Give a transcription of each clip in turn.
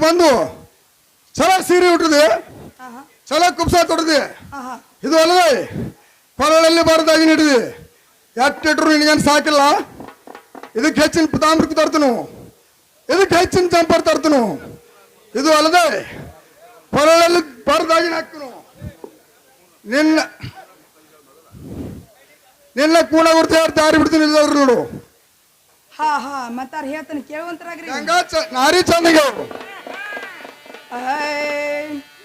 ಬಂದು ಚಲೋ ಸೀರೆ ಉಟ್ಟಿದೆ, ಚಲೋ ಕುಬ್ಸ ತೊಡದೆ. ಇದು ಅಲ್ಲದೆ ಕೊರಳಲ್ಲಿ ಬರದಾಗಿ ನೀಡಿದೆ. ಎಟ್ಟಿಟ್ರು ನಿನಗೇನು ಸಾಕಿಲ್ಲ. ಇದಕ್ಕೆ ಹೆಚ್ಚಿನ ತಾಮ್ರಕ್ಕೆ ತರ್ತನು, ಇದಕ್ಕೆ ಹೆಚ್ಚಿನ ಚಂಪರ್ ತರ್ತನು. ಇದು ಅಲ್ಲದೆ ಕೊರಳಲ್ಲಿ ಬರದಾಗಿ ಹಾಕ್ತನು. ನಿನ್ನ ನಿನ್ನ ಕೂಣ ಗುರ್ತ ದಾರಿ ಬಿಡ್ತೀನಿ ಇಲ್ಲವ್ರು ನೋಡು. ಹಾ ಹಾ ಮತ್ತಾರ ಹೇಳ್ತಾನೆ ಕೇಳುವಂತರಾಗ್ರಿ. ನಾರಿ ಚಂದಿಗೆ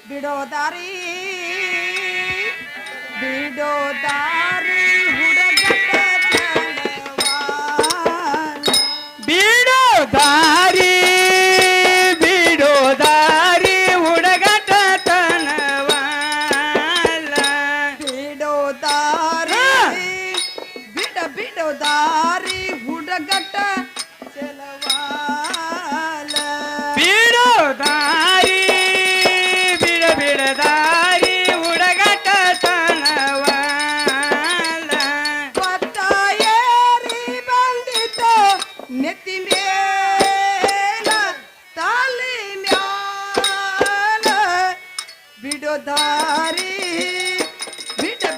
ಬಿಡೋ ದಾರಿ ಬಿಡೋ ದಾರಿ ಹುಡುಗಟ ಬಿಡೋ ದಾರಿ ಬಿಡೋ ದಾರಿ ಹುಡುಗಟ ತನವಾಲ ಬಿಡೋ ದಾರಿ ಬಿಡೋ ದಾರಿ ಹುಡುಗಟ ಚಲವಾಲ ಬಿಡೋ ದಾರಿ ಬಿಡ ದಾರಿ ಹುಡುಗಟ ತನವಾಲ ಪತ್ತಾಯೇರಿ ಬಂದಿತ್ತು ನೆತ್ತಿ ಮೇಲ ತಾಲಿ ಮ್ಯಾಲ ಬಿಡೋ ದಾರಿ ಬಿಡೋ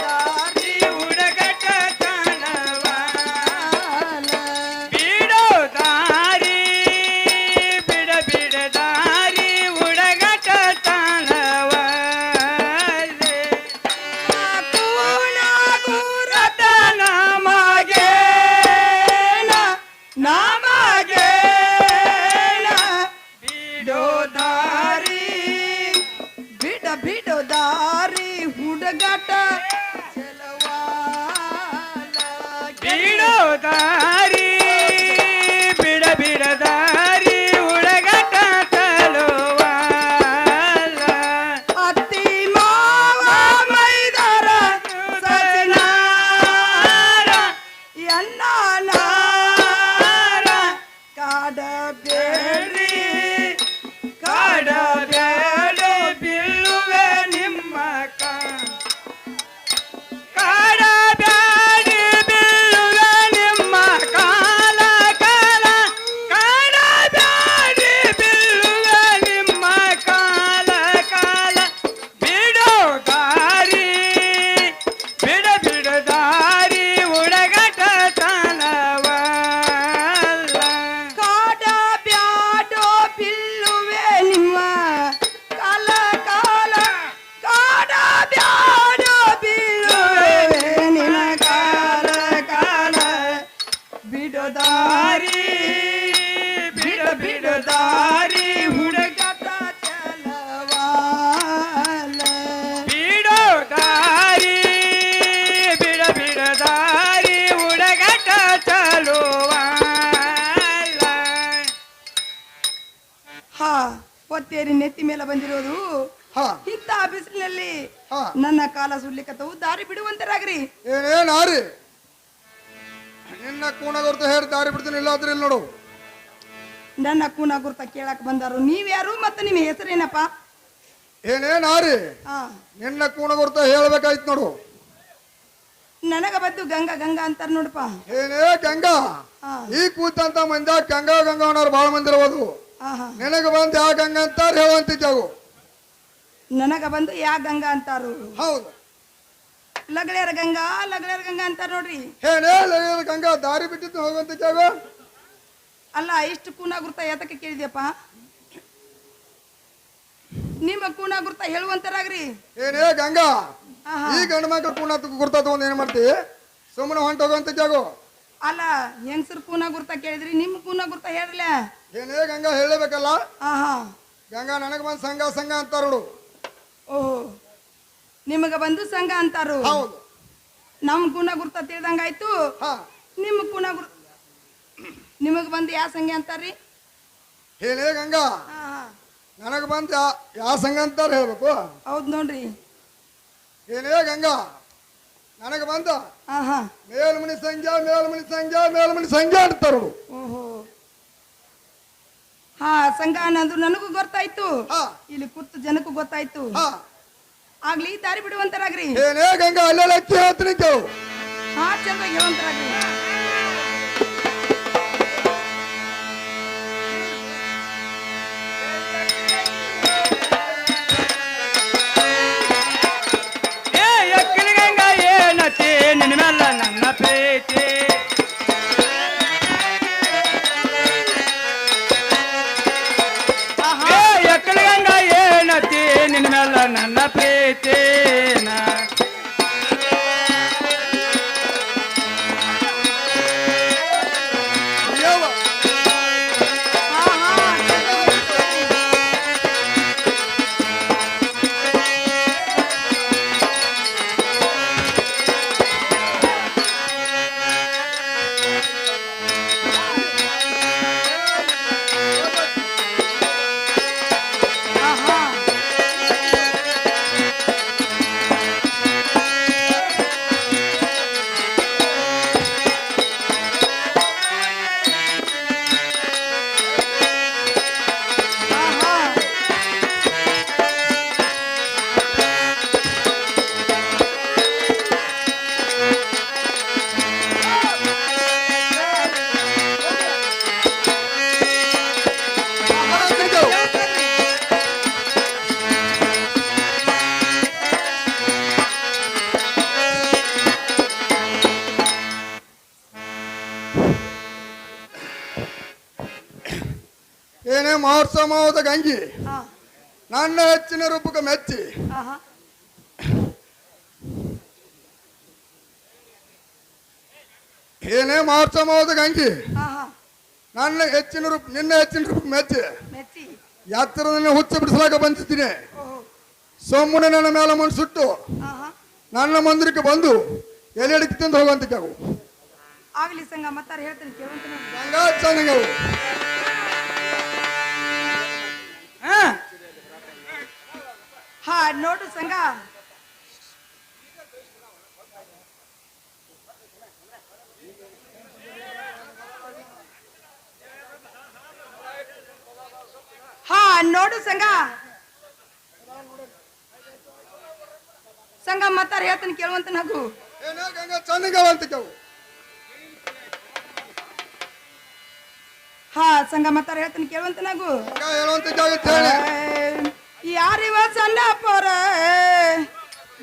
ದಾರಿ ಹುಡುಗಟ ತನವಾಲ ಬಿಡೋ ದಾರಿ ಬಿಡ ದಾರಿ ಹುಡುಗಟ ತನವಾಲೆ ಕೂಣ ಗುರತ ನಮಗೆ ನಮಗೆ ಬಿಡೋ ದಾರಿ ಬಿಡೋ ದಾರಿ ಹುಡುಗಾಟ ಚಲವಾಲ ಬಿಡೋ ದಾರಿ ಬಿಡ ದಾರಿ ಹುಡುಗಟ ತಲುವಾಲ ಅತ್ತಿ ಮಾವ ಮೈದಾರ ಸಚಿನಾರ ಎನ್ನಾರ ಕಾಡ ಬೇಡ್ರಿ ಕಾಡ ಬ್ಯಾಡ ಬೀಳುವೆ ನಿಮ್ಮ ಕಾಡ ಬ್ಯಾಡ ಬೀಳುವೆ ನಿಮ್ಮ ಕಾಲ ಕಾಲ ಕಾಡ ಬ್ಯಾಡ ಬೀಳುವೆ ನಿಮ್ಮ ಕಾಲ ಕಾಲ ಬಿಡೋ ದಾರಿ ಬಿಡ ದಾರಿ ಹುಡುಗಟ ತನವಾಲ ಕಾಡ ಬ್ಯಾಡೋ ಬಿಲ್ಲುವೆ ನಿಮ್ಮ ಕಾಲ ಕಾಲ ಕಾಡ ಬ್ಯಾಡೋ ಬಿಲ್ಲುವೆ ನಿನ್ನ ಕಾಲ ಕಾಲ ಬಿಡೋ ದಾರಿ ಬಿಡ ದಾರಿ ಹುಡುಗಾಟ ಚಲವಾಲ ಬಿಡೋ ದಾರಿ ಬಿಡ ದಾರಿ ಹುಡುಗಟ ಚಲುವಾಲ ಹಾ ಒತ್ತೇರಿ ನೆತ್ತಿ ಮೇಲೆ ಬಂದಿರೋದು ಹಾ ಇಂಥ ಬಿಸಿಲಿನಲ್ಲಿ ಹಾ ನನ್ನ ಕಾಲ ಸುಡ್ಲಿಕ್ಕತ್ತವು ದಾರಿ ಬಿಡುವಂತರಾಗ್ರಿ. ಏನೇನ್ ಆರಿ ನಿನ್ನ ಕೂಣ ಗುರ್ತ ಹೇಳಿ ದಾರಿ ಬಿಡ್ತೀನಿ ಇಲ್ಲಾದ್ರೆ ಇಲ್ಲಿ ನೋಡು. ನನ್ನ ಕೂನ ಗುರ್ತ ಕೇಳಕ್ ಬಂದಾರು ನೀವ್ಯಾರು ಮತ್ತೆ ನಿಮ್ಮ ಹೆಸರೇನಪ್ಪ? ಏನೇನ್ ಆರಿ ಹಾ ನಿನ್ನ ಕೂಣ ಗುರ್ತ ಹೇಳ್ಬೇಕಾಯ್ತು ನೋಡು. ನನಗ ಬದ್ದು ಗಂಗಾ ಗಂಗಾ ಅಂತಾರ ನೋಡಪ್ಪ. ಏನೇ ಗಂಗಾ ಹಾ ಈ ಕೂತಂತ ಮಂದಿ ಗಂಗಾ ಗಂಗಾ ಅನ್ನೋರು ಬಾಳ ಮಂದಿ ಇರ್ಬೋದು. ಹಾ ಹಾ ನಿನಗ ಬಂದ್ ಯಾವ ಗಂಗಾ ಅಂತಾರ ಹೇಳುವಂತಿದ್ದಾಗು. ನನಗ ಬಂದು ಯಾ ಗಂಗಾ ಅಂತಾರು. ಹೌದು ಲಗಳೇರ ಗಂಗಾ ಅಂತಾರ ನೋಡ್ರಿ. ಏನೇ ಗಂಗಾ ದಾರಿ ಬಿಟ್ಟಿದ್ದು ಹೋಗುವಂತಿದ್ದಾಗು. ಅಲ್ಲ ಇಷ್ಟು ಕೂನ ಗುರ್ತ ಎತಕ್ಕೆ ಕೇಳಿದ್ಯಪ್ಪ? ನಿಮ್ಮ ಕೂನ ಗುರ್ತ ಹೇಳುವಂತರಾಗ್ರಿ. ಏನೇ ಗಂಗಾ ಹಾ ಹಾ ಈ ಗಂಡ ಮಕ್ಳು ಕೂಣ ಗುರ್ತ ತಗೊಂಡ್ ಏನ್ ಮಾಡ್ತಿ? ಸುಮ್ಮನೆ ಹೊಂಟೋಗುವಂತಿದ್ದಾಗು. ಅಲ್ಲ ಹೆಂಗಸರು ಕೂನ ಗುರ್ತ ಕೇಳಿದ್ರಿ, ನಿಮ್ಮ ಕೂನ ಗುರ್ತ ಹೇಳ್ರಲ್ಲ. ಏನೇ ಗಂಗಾ ಹೇಳಬೇಕಲ್ಲ. ಹಾ ಹಾ ಗಂಗಾ ನನಗ ಬಂದ್ ಸಂಘ ಸಂಘ ಅಂತಾರ ನೋಡು. ಓಹೋ ನಿಮಗ ಬಂದು ಸಂಘ ಅಂತಾರು. ಹೌದು ನಮ್ ಗುಣ ಗುರ್ತ ತಿಳಿದಂಗಾಯ್ತು. ಹಾ ನಿಮ್ಮ ಗುಣ ಗುರ್ತ ನಿಮಗ ಬಂದು ಯಾವ ಸಂಘ ಅಂತಾರ್ರಿ? ಏನೇ ಗಂಗಾ ಹಾ ಹಾ ನನಗ ಬಂದ್ ಯಾವ ಸಂಘ ಅಂತಾರ ಹೇಳ್ಬೇಕು. ಹೌದ್ ನೋಡ್ರಿ. ಏನೇ ಗಂಗಾ ನನಗ ಬಂದ ಹಾ ಹಾ ಮೇಲ್ಮನಿ ಸಂಜೆ ಅಂತಾರ ನೋಡು. ಓಹೋ ಹಾ ಸಂಘ ಅನ್ನೋದು ನನಗೂ ಗೊತ್ತಾಯ್ತು, ಹಾ ಇಲ್ಲಿ ಕೂತು ಜನಕ್ಕೂ ಗೊತ್ತಾಯ್ತು. ಹಾ ಆಗ್ಲಿ ದಾರಿ ಬಿಡುವಂತರಾಗ್ರಿ. ಏನೇ ಗಂಗಾ ಅಲ್ಲೆಲ್ಲ ಅಕ್ಕಿ ಹೇಳ್ತೀನಿ ಕೇಳು. ಹಾ ಚಂದ ಹೇಳುವಂತರಾಗ್ರಿ. ಪ್ರೀತಿನ ಯವ್ವ. ಏನೇ ಮಹೋತ್ಸವದ ಗಂಗಿ ನನ್ನ ಹೆಚ್ಚಿನ ರೂಪಕ್ಕೆ ಮೆಚ್ಚಿ ಏನೇ ಮಹೋತ್ಸವದ ಗಂಗಿ ನನ್ನ ಹೆಚ್ಚಿನ ರೂಪ ನಿನ್ನ ಹೆಚ್ಚಿನ ರೂಪಕ್ಕೆ ಮೆಚ್ಚಿ ಮೆಚ್ಚಿ ಎತ್ತರದಲ್ಲಿ ಹುಚ್ಚ ಬಿಡಿಸಲಾಕ ಬಂದಿದ್ದೀನಿ ಸೋಮುನೆ ನನ್ನ ಮೇಲೆ ಮಣ್ಣು ಸುಟ್ಟು ನನ್ನ ಮಂದಿರಕ್ಕೆ ಬಂದು ಎಲೆ ಅಡಿಕೆ ತಿಂದು ಹೋಗುವಂತ ಕಾವು ಆಗ್ಲಿ ಸಂಗ ಮತ್ತಾರ ಹೇಳ್ತೀನಿ ಕೇಳುವಂತ ಹಂಗ ಚೆನ್ನಾಗವು ಹಾ ನೋಡು ಸಂಗ ಹಾ ನೋಡು ಸಂಗ ಸಂಗ ಮತ್ತಾರ ಹೇಳ್ತೀನಿ ಕೇಳುವಂತ ನಗು ಏನೇ ಗಂಗ ಚೆನ್ನಾಗವಂತ ಕಾವು ಹಾ ಸಂಗ ಮತ್ತಾರ ಹೇಳ್ತೀನಿ ಕೇಳುವಂತ ನಗು ಹಂಗ ಹೇಳುವಂತ ಜಾಗಕ್ಕೆ ಹೇಳಿ ಯಾರಿವ ಸಣ್ಣ ಪೊರ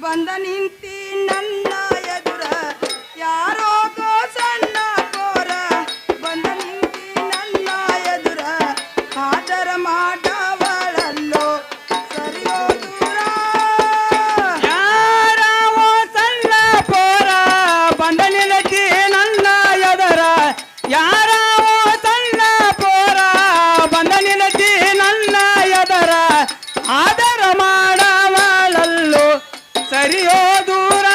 ಬಂದ ನಿಂತಿ ನನ್ನ ಎದುರ ಯಾರೋ ಸಣ್ಣ ಪೊರ ಬಂದ ನಿಂತಿ ನನ್ನ ಎದುರ ಆದರ ಮಾಡವಳಲ್ಲೋ ಸರಿಯೋ ದೂರ ಯಾರವೋ ಸಣ್ಣ ಪೋರ ಬಂದ ನಿಲತಿ ನನ್ನ ಎದರ ಯಾರವೋ ಸಣ್ಣ ಪೋರ ಬಂದ ನಿಲತಿ ನನ್ನ ಎದರ ಆದರ ಮಾಡವಳಲ್ಲೋ ಸರಿಯೋ ದೂರ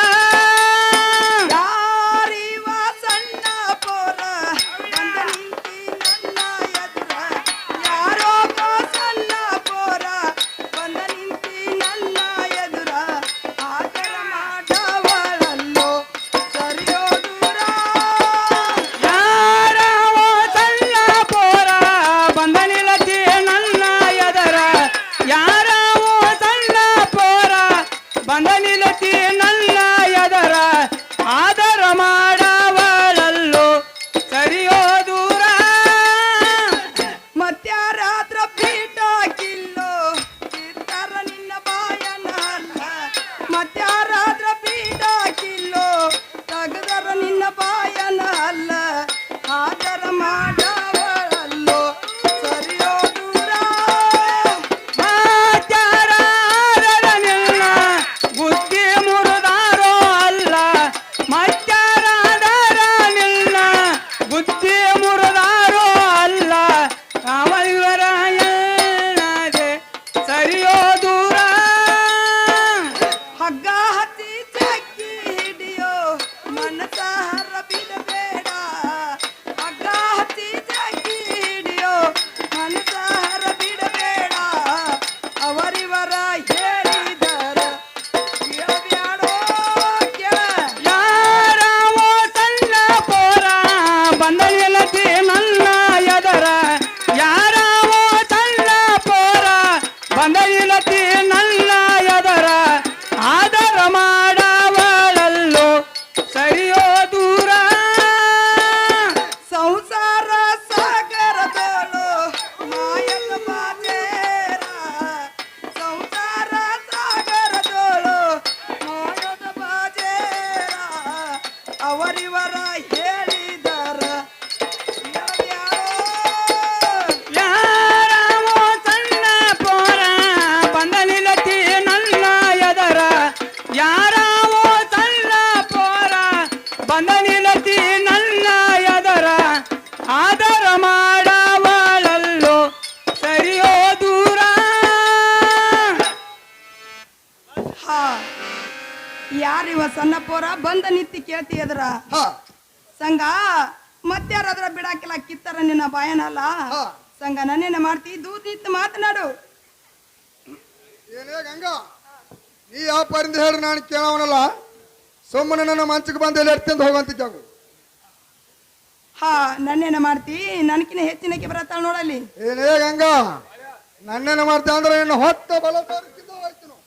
ಯಾರಿವ ಸಣ್ಣ ಪೊರ ಬಂದ ನಿಂತಿ ನನ್ನ ಎದುರ ಯಾರೋ ಸಣ್ಣ ಪೊರ ಬಂದ ನಿಂತಿ ನನ್ನ ಎದುರ ಆದರ ಮಾಡವಳಲ್ಲೋ ಸರಿಯೋ ದೂರ ಯಾರವೋ ಸಣ್ಣ ಪೋರ ಬಂದ ನಿಲತಿ ನನ್ನ ಎದರ ಯಾರವೋ ಸಣ್ಣ ಪೋರ ಬಂದ ನಿಲತಿ ನನ್ನ ಎದರ ಆದರ ಮಾಡವಳಲ್ಲೋ ಸರಿಯೋ ದೂರ ಮತ್ಯಾರಾದ್ರ ಪೀಠ ಕಿಲ್ಲೋ ಇರ್ತಾರ ನಿನ್ನ ಬಾಯನ ಅಲ್ಲ ಮತ್ಯಾರಾದ್ರ ಪೀಠ ಕಿಲ್ಲೋ ತಗದರ ನಿನ್ನ ಬಾಯನ ಅಲ್ಲ ಆದರ ಮಾಡವಳಲ್ಲೋ ಸರಿಯೋ ದೂರ ಮತ್ಯಾರಾದರ ನಿನ್ನ ಬುದ್ಧಿ ಮುರಿದಾರೋ ಅಲ್ಲ ಮತ್ಯಾರಾದರ ನಿನ್ನ ಬುದ್ಧಿ ಮುರಿದಾರೋ ಅಲ್ಲ ಅವರ ಎಲ್ಲದೆ ಸರಿಯೋ ದೂರ ಹಗ್ಗ ಹಚ್ಚಿ ಚಕ್ಕಿ ಹಿಡಿಯೋ ಮನಸ ಹರ ಬಿಡಬೇಡ ಹಗ್ಗ ಹಚ್ಚಿ ಚಕ್ಕಿ ಹಿಡಿಯೋ ಮನಸ ಹರ ಬಿಡಬೇಡ ಅವರಿವರ ಹೇಳಿದರ ಕೇಳಬ್ಯಾಡೋ ಕೇಳ ಯಾರವೋ ಸಣ್ಣ ಪೋರ ಬಂದ ನಿಲತಿ ನನ್ನ ಎದರ ಯಾರವೋ ಸಣ್ಣ ಪೋರ ಬಂದ ನಿಲತಿ ನನ್ನ ಎದರ ಆದರ ಮಾಡವಳಲ್ಲೋ ಸರಿಯೋ ದೂರ ಸಂಸಾರ ಸಾಗರದೋಳು ಮಾಯದ ಬಾಜೇರ ಸಂಸಾರ ಸಾಗರದೋಳು ಮಾಯದ ಬಾಜೇರ ಅವರಿವರ ಹೇಳಿದರ ಕೇಳಬ್ಯಾಡೋ. ಯಾರವೋ ಸಣ್ಣ ಪೋರ ಬಂದ ಯಾರಿವ ಸಣ್ಣಪ್ಪೋರ ಬಂದ ನಿತ್ತಿ ಕೇಳ್ತಿ ಎದ್ರ ಹಾ ಸಂಘ ಮತ್ತಾರಾದ್ರ ಬಿಡಾಕಿಲ್ಲ ಕಿತ್ತಾರ ನಿನ್ನ ಬಾಯನಲ್ಲ ಹಾ. ಸಂಘ ನನ್ನೇನ ಮಾಡ್ತಿ ದೂತ್ ನಿಂತು ಮಾತನಾಡು ಏನೇ ಗಂಗಾ ನೀ ಯಾವ ಪರಿಂದ ಹೇಳ್ರಿ ನಾನು ಕೇಳವನಲ್ಲ ಸುಮ್ಮನೆ ನನ್ನ ಮಂಚಕ್ಕೆ ಬಂದು ಎಲ್ಲಿ ಎಡ್ತಿಂದ ಹೋಗಂತ ಜಾಗು ಹಾ ನನ್ನೇನ ಮಾಡ್ತಿ ನನ್ಕಿನ ಹೆಚ್ಚಿನಕ್ಕೆ ಬರತ್ತಾಳ ನೋಡಲ್ಲಿ ಏನೇ ಗಂಗಾ ನನ್ನೇನ ಮಾಡ್ತೆ ಅಂದ್ರೆ ಇನ್ನು ಹೊತ್ತ ಬಲ ತೋರಿಸಿದ್ದು ಹೋಯ್ತು ನಾವು.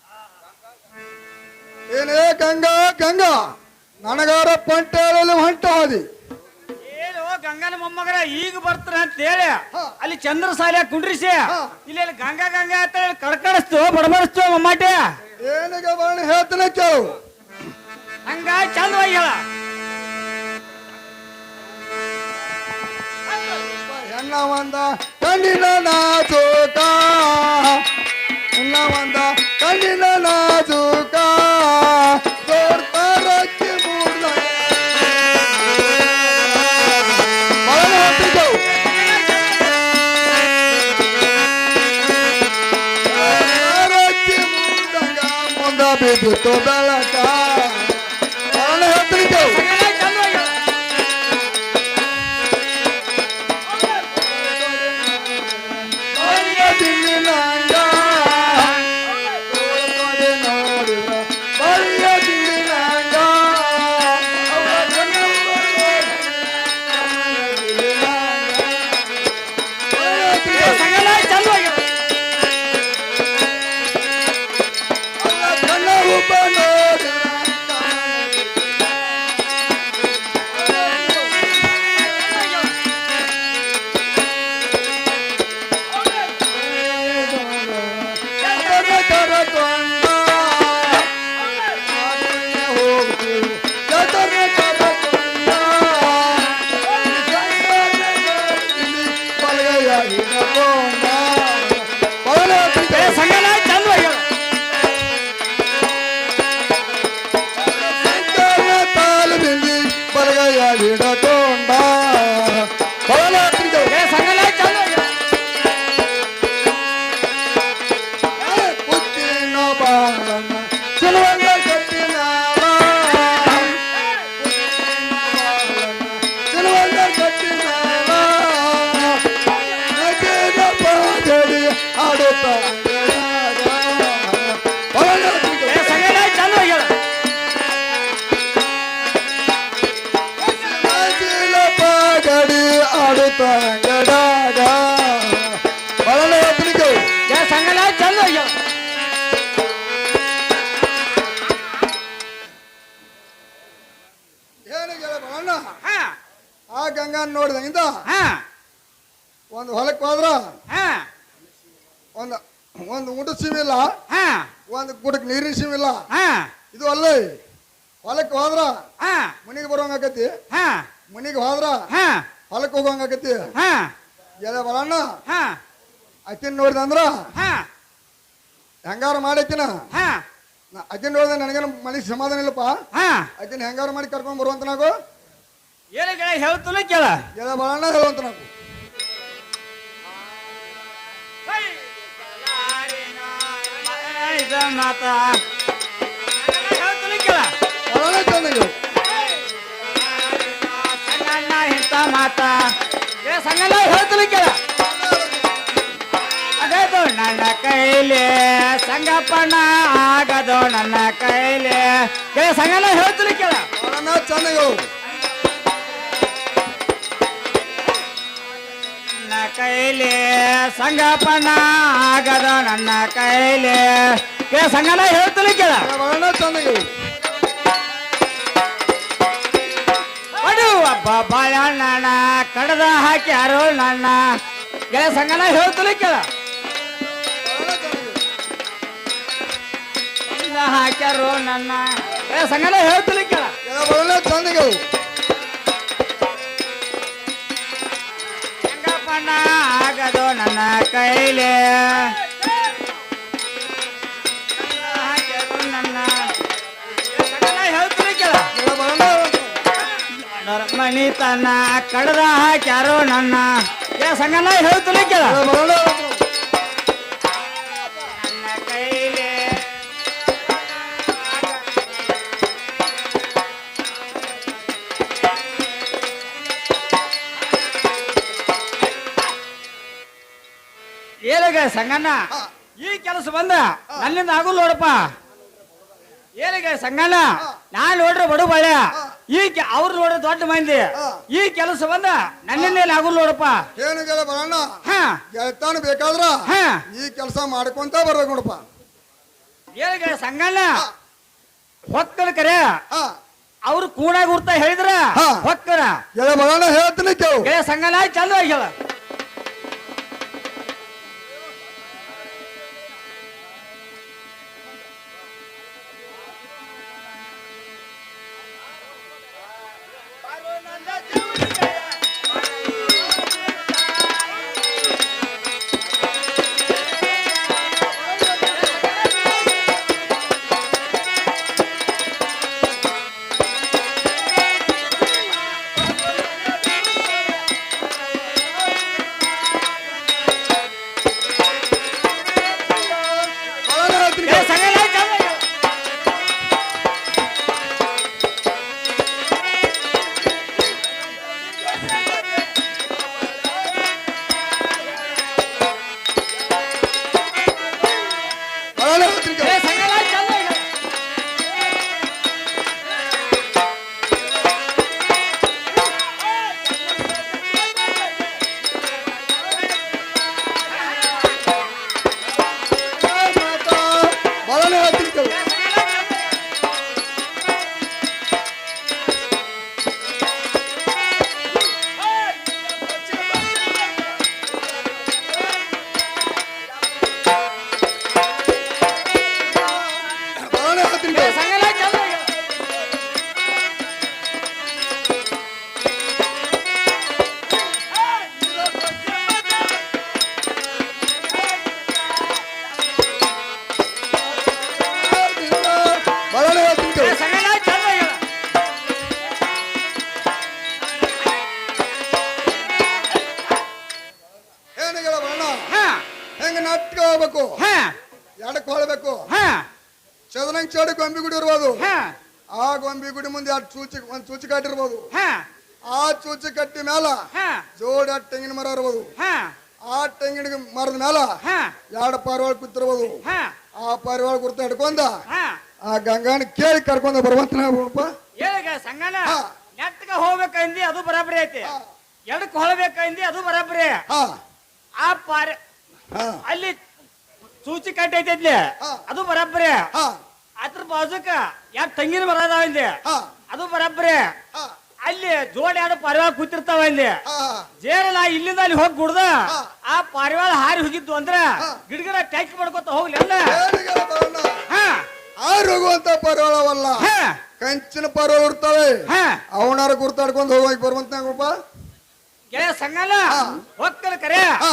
ಏನೇ ಗಂಗಾ ಗಂಗಾ ನನಗಾರ ಪಂಟ ಹೇಳಲು ಹೊಂಟ ಹೋದಿ ಏನು ಗಂಗನ ಮೊಮ್ಮಗರ ಈಗ ಬರ್ತಾರ ಅಂತ ಹೇಳಿ ಹಾ. ಅಲ್ಲಿ ಚಂದ್ರ ಸಾಲೆ ಕುಂಡ್ರಿಸಿ ಹಾ. ಇಲ್ಲಿ ಗಂಗಾ ಗಂಗಾ ಅಂತ ಹೇಳಿ ಕಡ್ಕಡಿಸ್ತು ಬಡಬಡಿಸ್ತು ಮಮ್ಮಾಟೆ ಏನಿಗೆ ಬರ್ಣ ಹೇಳ್ತಾನೆ ಕೇಳು ಹಂಗ ಚಂದವಾಗಿ ಹೇಳ ಹೆಣ್ಣ ಒಂದ ಕಣ್ಣಿನ ನಾಜೂಕ ಹೆಣ್ಣ ಒಂದ ಕಣ್ಣಿನ ನಾಜೂಕ ತೋರ್ತಾರಕ್ಕೆ ಮೂಡ್ದ ಬಹಳ ಹೊತ್ತಿಗೆ ತೋರ್ತಾರಕ್ಕೆ ಮೂಡ್ದಂಗ ಮುಂದ ಬಿದ್ದಿತ್ತು ಬೆಳಕ ಬಹಳ ಹೊತ್ತಿಗೆ ಚಂದವಾಗಿ ಹೇಳ ಸಂಗಲ ಚಂದವಾಗಿ ಹೇಳ ಸಂಗಲ ಚಂದವಾಗಿ ಹೇಳ ಹಿಡಕೊಂಡ ಸಂಗಲ ಚಂದವಾಗಿ ಹೇಳ ಪುತ್ತಿನ ಬಾಳನ್ನ ಚೆಲುವಂಗ ಕಟ್ಟಿನ ಚೆಲುವಂಗ ಕಟ್ಟಿನ ಪಾದಡಿ ಆಡುತ್ತ ಸಂಗಲ ಚಂದವಾಗಿ ಹೇಳ ಪಾದಡಿ ಆಡುತ್ತ ಗಡಾಗ ಬಹಳ ಹೊತ್ತಿಗೆ ಸಂಗಲ ಚಂದವಾಗಿ ಹೇಳ ಏನಿಗೆ ಬಹಳ ಹಾ ಆ ಗಂಗಾನ್ ನೋಡಿದಂಗಿಂದ ಹಾ ಒಂದು ಹೊಲಕ್ಕೆ ಹೋದ್ರ ಹಾ ಒಂದು ಒಂದು ಊಟದ ಸೀಮೆ ಇಲ್ಲ ಹಾ ಒಂದು ಗುಡಕ್ ನೀರಿನ ಸೀಮೆ ಇಲ್ಲ ಹಾ ಇದು ಅಲ್ಲೇ ಹೊಲಕ್ಕೆ ಹೋದ್ರ ಹಾ ಮನಿಗೆ ಬರೋಂಗ ಆಕತಿ ಹಾ ಮನಿಗೆ ಹೋದ್ರ ಹಾ ಹೊಲಕ್ಕೆ ಹೋಗೋಂಗ ಆಕತಿ ಹಾ ಎಲ್ಲ ಬರೋಣ ಹಾ ಅಕ್ಕಿನ ನೋಡಿದ ಅಂದ್ರ ಹಾ ಹೆಂಗಾರ ಮಾಡಕ್ಕಿನ ಹಾ ಅಕ್ಕಿನ ನೋಡಿದ ನನಗೇನು ಮನಸ್ಸು ಸಮಾಧಾನ ಇಲ್ಲಪ್ಪ ಹಾ ಅಕ್ಕಿನ ಹೆಂಗಾರ ಮಾಡಿ ಕರ್ಕೊಂಡ್ ಬರುವಂತ ನಾವು ಏನು ಗೆಳೆಯ ಹೇಳ್ತಾನೆ ಕೇಳ ಎಲ್ಲ ಬರೋಣ ಹೇಳುವಂತ ನಾವು ಮಾತ ಹೇಳ್ತಾನೆ ಕೇಳ ಬರೋಣ ಚೆನ್ನಾಗಿ ಸಂಗಣ್ಣ ಇಂಥ ಮಾತ ಸಂಗಣ್ಣ ಹೇಳ್ತಾನೆ ಕೇಳ ಆಗದು ನನ್ನ ಕೈಲಿ ಸಂಗಪ್ಪಣ್ಣ ಆಗದು ನನ್ನ ಕೈಲಿ ಸಂಗಣ್ಣ ಹೇಳ್ತಾನೆ ಕೇಳ ಬರೋಣ ಚೆನ್ನಾಗಿ ನನ್ನ ಕೈಲಿ ಸಂಗಪ್ಪಣ್ಣ ಆಗದು ನನ್ನ ಕೈಲಿ ಸಂಗಣ್ಣ ಹೇಳ್ತಾನೆ ಕೇಳ ಬರೋಣ ಚೆನ್ನಾಗಿ ಅಡು ಅಬ್ಬ ಬಾಳಣ್ಣ ಕಡದ ಹಾಕ್ಯಾರು ನನ್ನ ಸಂಗಣ್ಣ ಹೇಳ್ತಾನೆ ಕೇಳ ಬರೋಣ ಚೆನ್ನಾಗಿ ಹಾಕ್ಯಾರು ನನ್ನ ಸಂಗಣ್ಣ ಹೇಳ್ತಾನೆ ಕೇಳ ಎಲ್ಲ ಬರೋಣ ಚೆನ್ನಾಗಿ ಸಂಗಪ್ಪಣ್ಣ ಆಗದು ನನ್ನ ಕೈಲಿ ಹಾಕ್ಯಾರು ನನ್ನ ಸಂಗಣ್ಣ ಹೇಳ್ತಾನೆ ಕೇಳ ಎಲ್ಲ ಬರೋಣ ಮಣಿತನ ಕಡದ ಹಾಕ್ಯಾರು ನನ್ನ ಸಂಗಣ್ಣ ಹೇಳ್ತಾನೆ ಕೇಳ ಎಲ್ಲ ಬರೋಣ ನನ್ನ ಕೈಲಿ ಸಂಗಣ್ಣ ಹಾ. ಈ ಕೆಲಸ ಬಂದ ನನ್ನಿಂದ ಆಗುಲ್ ನೋಡಪ್ಪ. ಏನಿಗೆ ಸಂಗಣ್ಣ ನಾನ್ ನೋಡ್ರಿ ಬಡು ಬಾಳ್ಯ ಅವ್ರು ನೋಡ್ರಿ ದೊಡ್ಡ ಮಂದಿ. ಈ ಕೆಲಸ ಬಂದ ನನ್ನಿಂದ ಆಗುಲ್ ನೋಡಪ್ಪ. ಏನು ಗೆಳ ಬರೋಣ ಹಾ ಗೆಳತಾನ ಬೇಕಾದ್ರ ಹಾ ಈ ಕೆಲಸ ಮಾಡ್ಕೊಂತ ಬರ್ಬೇಕು ನೋಡಪ್ಪ. ಏನಿಗೆ ಸಂಗಣ್ಣ ಹೊಕ್ಕನ ಕರೆ ಹಾ ಅವ್ರು ಕೂಡ ಗುರ್ತ ಹೇಳಿದ್ರ ಹಾ. ಹೊಕ್ಕರ ಗೆಳ ಬರೋಣ ಹೇಳ್ತೀನಿ ಕೇಳು. ಗೆಳೆ ಸಂಗಣ್ಣ ಚಂದ ಹೇಳ. ಬರೋಣ ಹೇಳ್ತೀನಿ ಗೆಳೆ ಕೇಳು. ಸಂಗಣ್ಣ ಚಂದ ಹೇಳ. ಬರೋಣ ಹೇಳ್ತೀನಿ ಕೇಳು. ಗೆಳೆ ಸಂಗಣ್ಣ ಚಂದ ಹೇಳ. ಬರೋಣ ಹೇಳ್ತೀನಿ ಕೇಳು. ಬರೋಣ ಹೇಳ್ತೀನಿ ಗೆಳೆ ಕೇಳು. ಸಂಗಣ್ಣ ಚಂದ ಹೇಳ. ಬರೋಣ ಹೇಳ್ತೀನಿ ಗೆಳೆ ಕೇಳು. ಸಂಗಣ್ಣ ಚಂದ ಹೇಳ. ಏನು ಗೆಳ ಬರೋಣ ಹಾ ಹೆಂಗ ನಾಟಕ ಹೋಗ್ಬೇಕು, ಹಾ ಎಡಕ್ಕೆ ಹೊಳ್ಬೇಕು. ಹಾ ಚದರಂಗ್ ಚೌಡಿ ಗೊಂಬಿ ಗುಡಿ ಇರ್ಬೋದು. ಹಾ ಆ ಗೊಂಬಿ ಗುಡಿ ಮುಂದೆ ಒಂದ್ ಚೂಚಿ ಕಟ್ಟಿರ್ಬೋದು. ಹಾ ಆ ಚೂಚಿ ಕಟ್ಟಿ ಮೇಲ ಹಾ ಜೋಡಿ ತೆಂಗಿನ ಮರ ಇರ್ಬೋದು. ಹಾ ಆ ತೆಂಗಿನ ಮರದ ಮೇಲ ಹಾ ಎರಡು ಪಾರಿವಾಳ ಕೂತಿರ್ಬೋದು. ಹಾ ಆ ಪಾರಿವಾಳ ಗುರ್ತ ಹಿಡ್ಕೊಂಡ ಹಾ ಆ ಗಂಗಾನ ಕೇಳಿ ಕರ್ಕೊಂಡ ಬರುವಂತ ಏನಿಗೆ ಸಂಗಣ್ಣ ಹಾ. ನೆಟ್ಟಗ ಹೋಗ್ಬೇಕಂದಿ ಅದು ಬರಾಬರಿ ಐತಿ. ಎಡಕ್ ಹೊಳಬೇಕಂದಿ ಅದು ಬರಾಬರಿ. ಹಾ ಆ ಪಾರ ಹಾ ಅಲ್ಲಿ ಸೂಚಿ ಕಟ್ಟೈತಿ ಹಾ. ಅದು ಬರಾಬರಿ. ಹಾ ಅದ್ರ ಬಾಜುಕ ಯಾಕೆ ತಂಗಿನ ಮರ ಅದಾವ ಅಂದೆ ಹಾ ಅದು ಬರಾಬರಿ. ಹಾ ಅಲ್ಲಿ ಜೋಡಿ ಎರಡು ಪಾರಿವಾಳ ಕೂತಿರ್ತಾವ ಅಂದೆ. ಹಾ ಜೇರಲ್ಲ ಇಲ್ಲಿಂದ ಅಲ್ಲಿ ಹೋಗಿ ಗುಡ್ದ ಹಾ. ಆ ಪಾರಿವಾಳ ಹಾರಿ ಹೋಗಿದ್ದು ಅಂದ್ರ ಹಾ. ಗಿಡಗಿಡ ಟ್ಯಾಕ್ ಮಾಡ್ಕೊತ ಹೋಗ್ಲಿ ಅಲ್ಲ. ಏನಿಗೆ ಬರೋಣ ಹಾ ಆರು ಹೋಗುವಂತ ಪಾರಿವಾಳವಲ್ಲ, ಹಾ ಕಂಚಿನ ಪಾರಿವಾಳ ಇರ್ತಾವೆ. ಹಾ ಅವನಾರ ಗುರ್ತಾಡ್ಕೊಂಡು ಹೋಗಿ ಬರುವಂತ ಗೆಳೆಯ ಸಂಗಣ್ಣ ಹಾ. ಹೊಕ್ಕನ ಕರೆ ಹಾ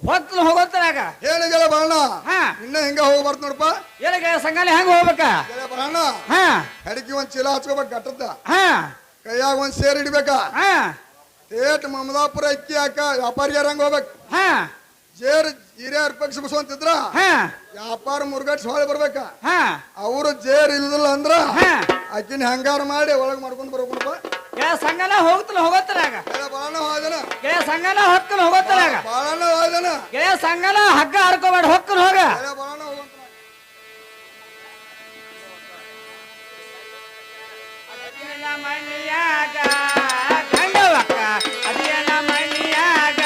ಹೊಕ್ಕಲು ಹೋಗೋತನಾಗ ಏನಿಗೆಲ್ಲ ಬರೋಣ ಹಾ ಇನ್ನ ಹಿಂಗ ಹೋಗಿ ಬರ್ತ ನೋಡಪ್ಪ. ಏನ ಗೆಳೆಯ ಸಂಗಣ್ಣ ಹೆಂಗ ಹೋಗ್ಬೇಕ? ಗೆಳೆಯ ಬರೋಣ ಹಾ ಅಡಿಕೆ ಒಂದ್ ಚೀಲ ಹಚ್ಕೋಬೇಕು ಗಟ್ಟದ, ಹಾ ಕೈಯಾಗ ಒಂದ್ ಸೇರ್ ಹಿಡಿಬೇಕ. ಹಾ ಏಟ್ ಮಮದಾಪುರ ಅಕ್ಕಿ ಹಾಕ ವ್ಯಾಪಾರಿಗಾರ ಹಂಗ ಹೋಗ್ಬೇಕು. ಹಾ ಜೇರ್ ಹಿರಿಯ ಅರ್ಪಕ್ಷಿಸುವಂತಿದ್ರ ಹಾ ವ್ಯಾಪಾರ ಮುರುಗಟ್ಸ್ ಹೊಳೆ ಬರ್ಬೇಕ. ಹಾ ಅವ್ರು ಜೇರ್ ಇಲ್ದಿಲ್ಲ ಅಂದ್ರ ಹಾ ಅಕ್ಕಿನ ಹಂಗಾರ ಮಾಡಿ ಒಳಗ್ ಮಾಡ್ಕೊಂಡ್ ಬರ್ಬೇಕಪ್ಪ. ಗೆಳೆಯ ಸಂಗಣ್ಣ ಹೋಗೋತನಾಗ ಗೆಳೆಯ ಬಾಳಣ್ಣ ಹೋದನ, ಗೆಳೆಯ ಸಂಗಣ್ಣ ಹೊಕ್ಕನ ಹೋಗೋತನಾಗ ಬಾಳಣ್ಣ ಹೋದನ, ಗೆಳೆಯ ಸಂಗಣ್ಣ ಹಗ್ಗ ಹರ್ಕೋಬೇಡ ಹೊಕ್ಕನ ಹೋಗ. ಗೆಳೆಯ ಬಾಳಣ್ಣ ಹೋಗಂತ. ಮಣಿಯಾಗ ಗಂಡವಕ್ಕ ಅದಿಯನ ಮಣಿಯಾಗ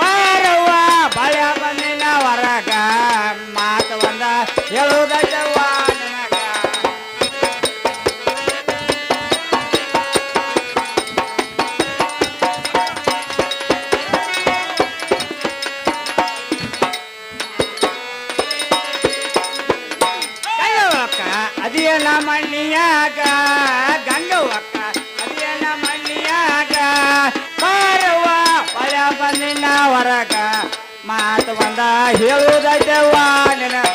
ಬಾರವ್ವ ಬಳ ಬಂದಿನ ಹೊರಗ ಮಾತು ಬಂದ ಹೇಳುದವ್ವ ನಿನಗ. ಗಂಗವಕ್ಕ ಅದಿಯನ ಮಣಿಯಾಗ ಗಂಗವಕ್ಕ ಅದಿಯನ ಮಣಿಯಾಗ ಬಾರವ್ವ ಬಳ ಬಂದಿನ ಹೊರಗ ಮಾತು ಬಂದ ಹೇಳುದವ್ವ ನಿನಗ.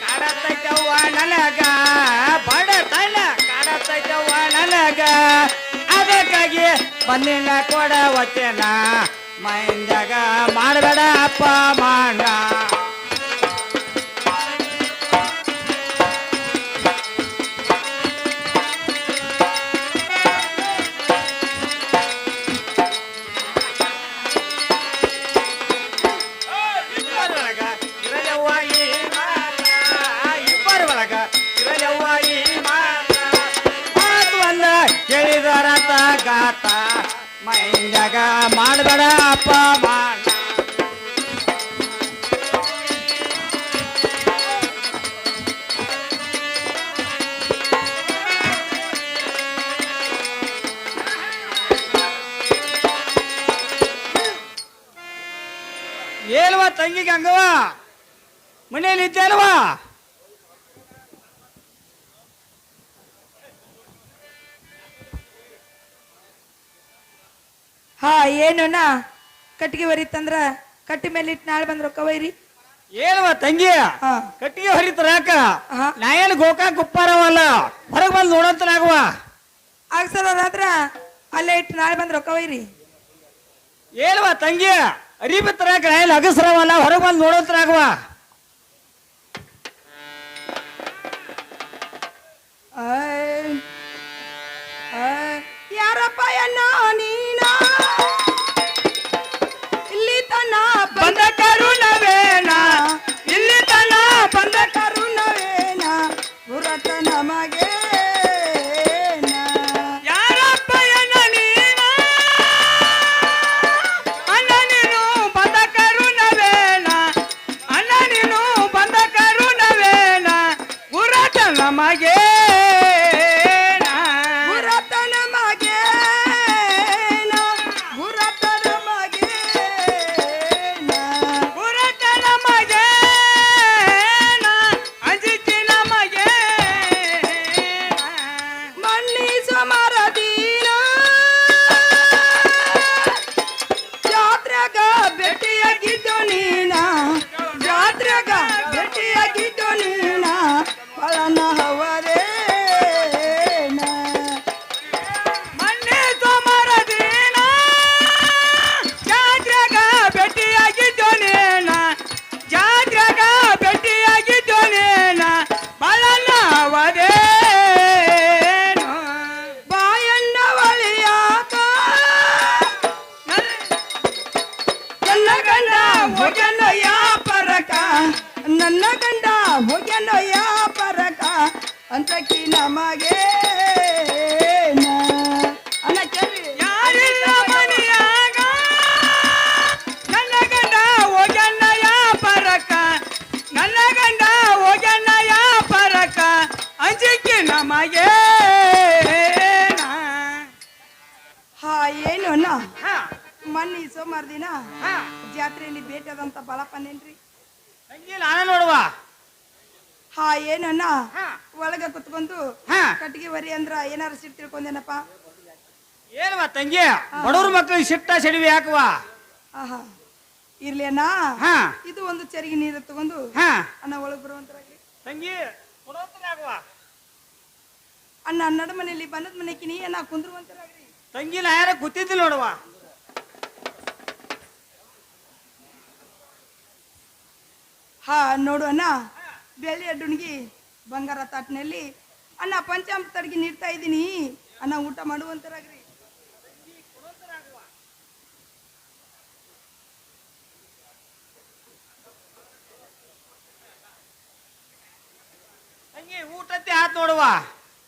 ಕಾಡತೈತವ್ವ ನನಗ ಬಡತನ ಕಾಡತೈತವ್ವ ನನಗ ಅದಕ್ಕಾಗಿ ಬಂದಿನ ಕೊಡ ವಚನ ಮೈಂದ್ಯಾಗ ಮಾಡಬೇಡ ಅಪ್ಪ ಮಾಡ ಕೇಳಿದರತ ಗಾತ ಮೈಂದ್ಯಾಗ ಮಾಡಬೇಡ ಅಪ್ಪ ಮಾಡ ಏಲ್ವಾ ತಂಗಿಗೆ ಹಂಗವ ಮನೇಲಿ ಇದ್ದೇಲ್ವಾ ಹಾ ಏನೋನ ಕಟ್ಟಿಗೆ ಹೊರಿತಂದ್ರ ಕಟ್ಟಿ ಮೇಲೆ ಇಟ್ಟು ನಾಳೆ ಬಂದ್ ರೊಕ್ಕ ಒಯ್ರಿ. ಏಲ್ವಾ ತಂಗಿ ಹಾ. ಕಟ್ಟಿಗೆ ಹೊರಿತಾರ ಯಾಕ ಹಾ. ನಾ ಏನು ಗೋಕಾಕ್ ಉಪ್ಪಾರವಲ್ಲ ಹೊರಗೆ ಬಂದು ನೋಡಂತನಾಗುವ ಆಗ್ಸರ ಆದ್ರ ಅಲ್ಲೇ ಇಟ್ಟು ನಾಳೆ ಬಂದ್ ರೊಕ್ಕ ಒಯ್ರಿ. ಏಲ್ವಾ ತಂಗಿ ಅರಿಬಿ ತರಾಕ ನಾ ಏನು ಅಗಸ್ರವಲ್ಲ ಹೊರಗೆ ಬಂದು ನೋಡಂತನಾಗುವ ಯಾರಪ್ಪ ಎನ್ನ ನೀನ ಇಲ್ಲಿ ತನ ಬಂದ ಕರುಣವೇನ ಇಲ್ಲಿ ತನ ಬಂದ ಕರುಣವೇನ ಪುರತ ನಮಗೆ ಯಾರಪ್ಪ ಎನ್ನ ನೀನ ಅಣ್ಣ ನೀನು ಬಂದ ಕರುಣವೇನ ಅಣ್ಣ ನೀನು ಬಂದ ಕರುಣವೇನ ಪುರತ ನಮಗೆ ನನ್ನ ಗಂಡ ಹೋಗ್ಯಾನೋ ಯಾ ಪರಕ ಅಂತಕಿ ನಮಗೆ ಅನ್ನ ಕೇಳಿ ಯಾರಿಲ್ಲ ಮನೆಯಾಗ ನನ್ನ ಗಂಡ ಹೋಗ್ಯಾನ ಯಾ ಪರಕ ನನ್ನ ಗಂಡ ಹೋಗ್ಯಾನ ಯಾ ಪರಕ ಅಂಜಿಕೆ ನಮಗೆ ಹಾ ಏನು ಅಣ್ಣ ಮೊನ್ನೆ ಸೋಮವಾರ ದಿನ ಜಾತ್ರೆಯಲ್ಲಿ ಭೇಟಿಯಾದಂತ ಬಳಪನೇನ್ರಿ ತಂಗಿ ನಾನು ನೋಡುವ ಹಾ ಏನಣ್ಣ ಒಳಗ ಕುತ್ಕೊಂಡು ಕಟ್ಟಿಗೆ ವರಿ ಅಂದ್ರ ಏನಾರ ಸಿಟ್ ತಿಳ್ಕೊಂಡೇನಪ್ಪ ಏನವ ತಂಗಿ ಬಡವ್ರ ಮಕ್ಕಳಿಗೆ ಸಿಟ್ಟ ಸಿಡಿವಿ ಹಾಕುವ ಆಹಾ ಇರ್ಲಿ ಅಣ್ಣ ಇದು ಒಂದು ಚರಿಗೆ ನೀರು ತಗೊಂಡು ಅಣ್ಣ ಒಳಗ್ ಬರುವಂತರಾಗ್ಲಿ ತಂಗಿ ಕೊಡುವಂತರಾಗುವ ಅಣ್ಣ ನಡ ಮನೆಯಲ್ಲಿ ಬನ್ನದ ಮನೆಗೆ ನೀ ಅಣ್ಣ ಕುಂದ್ರುವಂತರಾಗ್ರಿ ತಂಗಿ ನಾ ಯಾರ ಗೊತ್ತಿದ್ದಿಲ್ಲ ನೋಡುವ ಹಾ ನೋಡು ಅಣ್ಣ ಬೆಳ್ಳಿಯ ಡುಣ್ಗಿ ಬಂಗಾರ ತಾಟ್ನಲ್ಲಿ ಅಣ್ಣ ಪಂಚಾಮೃತ ಅಡ್ಗೆ ನೀಡ್ತಾ ಇದ್ದೀನಿ ಅಣ್ಣ ಊಟ ಮಾಡುವಂತರಾಗ್ರಿ ತಂಗಿ ಊಟಂತೆ ಆತ್ ನೋಡುವ